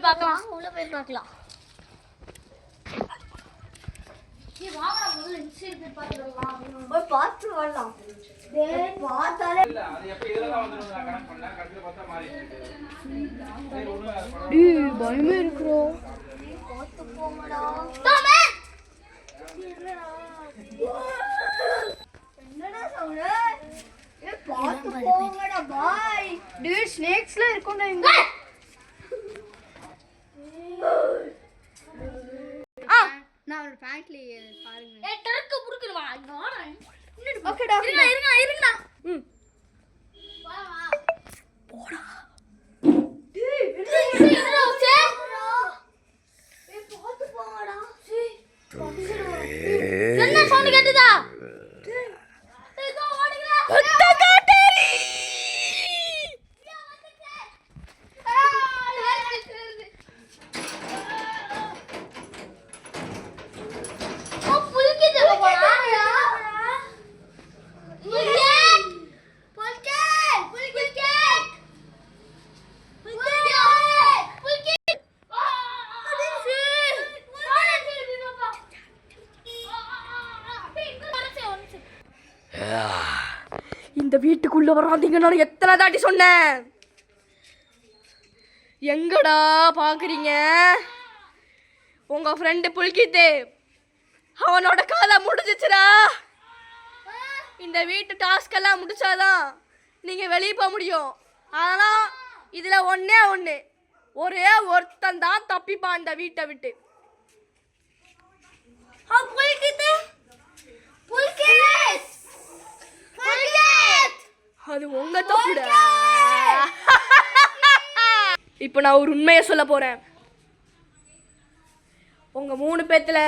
போய் பார்க்கலாம். உள்ள போய் பார்க்கலாம். நீ வாங்கடா முதல்ல இன்சைட் போய் பார்த்துடலாம். போய் பார்த்து வரலாம். டேய் பார்த்தாலே இல்ல அது எப்ப இதெல்லாம் வந்துரும் நான் கனெக்ட் பண்ணா கடைசில பார்த்தா மாறிடுது. டேய் பயமே இருக்குடா. நீ பார்த்து போங்கடா. தோமே என்னடா சவுண்ட்? ஏய் பார்த்து போங்கடா பாய். டேய் ஸ்னேக்ஸ்ல இருக்குடா இங்க. நான் ஒரு பேண்ட்ல பாருங்க. ஏய் டர்க்கு புடிக்குது வா. இங்க வாடா. ஓகேடா. இருங்கடா. வா வா. போடா. டேய் என்னடா ஆச்சு? ஏய் பாத்து போங்கடா. என்ன சவுண்ட் கேட்டுதா? டேய் இதோ ஓடுங்கடா. ஒத்த காட்டேரி. இந்த வீட்டுக்குள்ள வராதீங்க நான் எத்தனை தாட்டி சொன்னேன். எங்கடா பாக்குறீங்க? உங்க ஃப்ரெண்டு புல்கித்து அவனோட கதை முடிஞ்சிச்சுடா. இந்த வீட்டு டாஸ்க் எல்லாம் முடிச்சாதான் நீங்க வெளியே போக முடியும். அதனால் இதுல ஒன்னே ஒன்று, ஒரே ஒருத்தன் தான் தப்பிப்பான் இந்த வீட்டை விட்டு. அது உங்க தப்புடா. இப்போ நான் ஒரு உண்மையை சொல்ல போறேன். உங்க 3 பேத்துல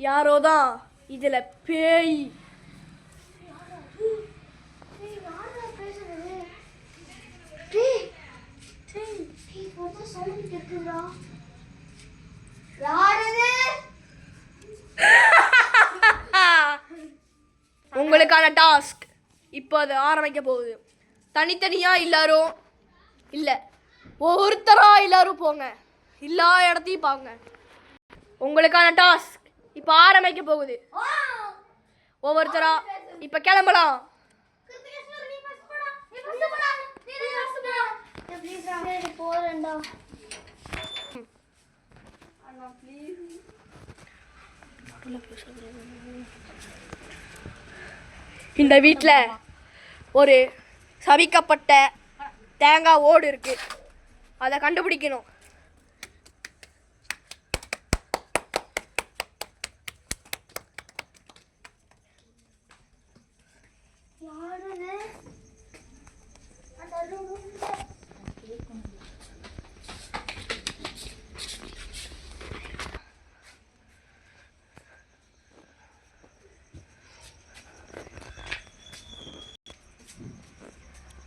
யாரோ தான் இதுல பேய். உங்களுக்கான டாஸ்க் இப்போ அது ஆரம்பிக்க போகுது. தனித்தனியா எல்லாரும் இல்லை, ஒவ்வொருத்தரா எல்லாரும் போங்க, எல்லா இடத்தையும் பாங்க. உங்களுக்கான டாஸ்க் இப்போ ஆரம்பிக்க போகுது. ஒவ்வொருத்தரா இப்போ கிளம்பலாம். இந்த வீட்டில் ஒரு சபிக்கப்பட்ட தேங்காய் ஓடு இருக்கு, அதை கண்டுபிடிக்கணும்.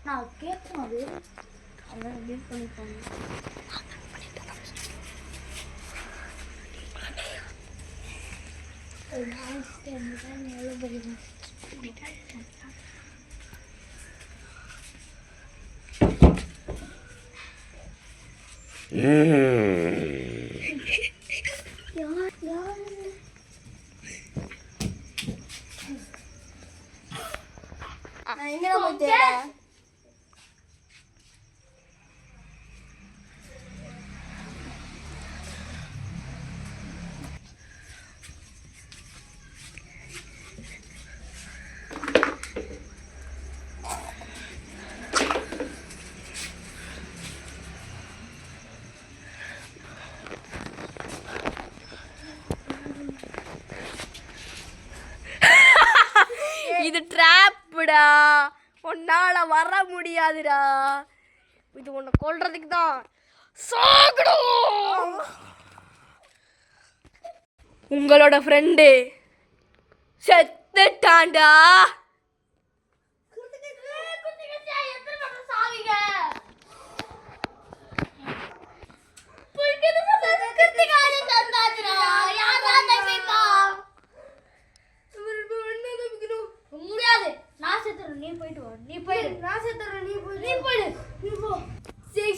நான் கேட்கும் அது அதான் டீல் பண்ணிப்பாங்க. எங்க போய் தேட இது ட்ராப்டா, உன்னால வர முடியாதுடா. இது உன்னை கொல்றதுக்கு தான். சாகணும். உங்களோட ஃப்ரெண்டு செத்துட்டான்டா. முடியாது, நான் செத்துறேன், நீ போயிட்டு வா. நீ போயிடு. நான் செத்துறேன், நீ போயிடு. நீ போ.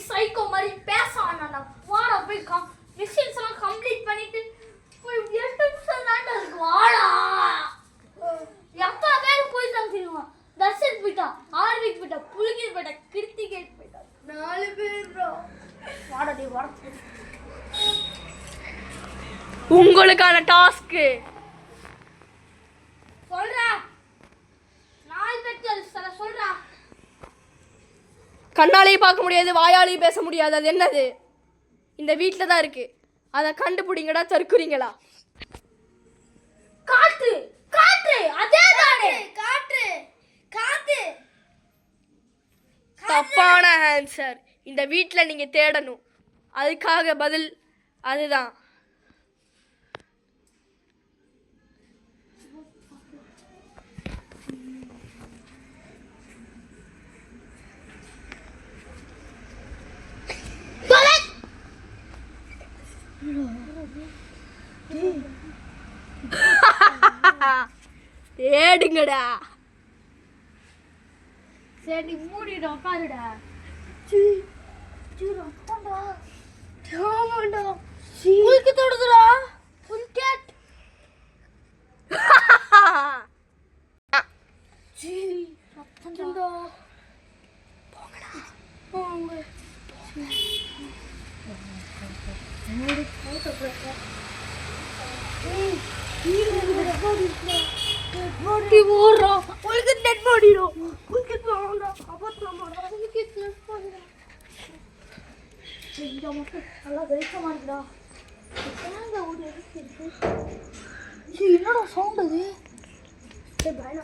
சைக்கோ மாதிரி பேச வேணாம்டா. வாடா போய் மிஷின்ஸ் எல்லாம் கம்ப்ளீட் பண்ணிட்டு போய் 8 நிமிஷம் தாண்டா இருக்கு வாடா. எத்தனை பேர் போயிட்டாங்க தெரியுமா? தர்ஷன் போயிட்டா, ஆர்விக் போயிட்டா, புலிகேட் போயிட்டா, கிருத்திகேட் போயிட்டா. 4 பேர். வாடா டேய் வாடா. உங்களுக்கான டாஸ்க் சொல்றா. 4 பேர் சொல்றா. கண்ணாலேயும் பார்க்க முடியாது, வாயாலையும் பேச முடியாது. அது என்னது? இந்த வீட்டில் தான் இருக்கு. அதை கண்டுபிடிங்கடா. தற்குறீங்களா? காற்று. காற்று. அதேதானே. காற்று. காத்து. தப்பான ஆன்சர். இந்த வீட்டில் நீங்க தேடணும். அதுக்காக பதில் அதுதான். தேடுங்கடா. சரி மூடிடு உட்காருடா. ரத்தம்டா. ஆமாடா. புல்கி தொடுதுடா. புல்கேட். ரத்தம்டா. போங்கடா. போங்க. மூடி போட்டு போறா. Body ஓடுறா. உங்களுக்கு டெட் பாடிடா. உங்களுக்கு வாங்கடா. அபத்தமாடா. உங்களுக்கு டெட் பாடிடா. இந்த மட்டும் நல்லா வெயிட்டமா இருக்குடா. என்னடா ஓடி இருக்கு? என்னடா சவுண்ட் அது? டேய் பயனா.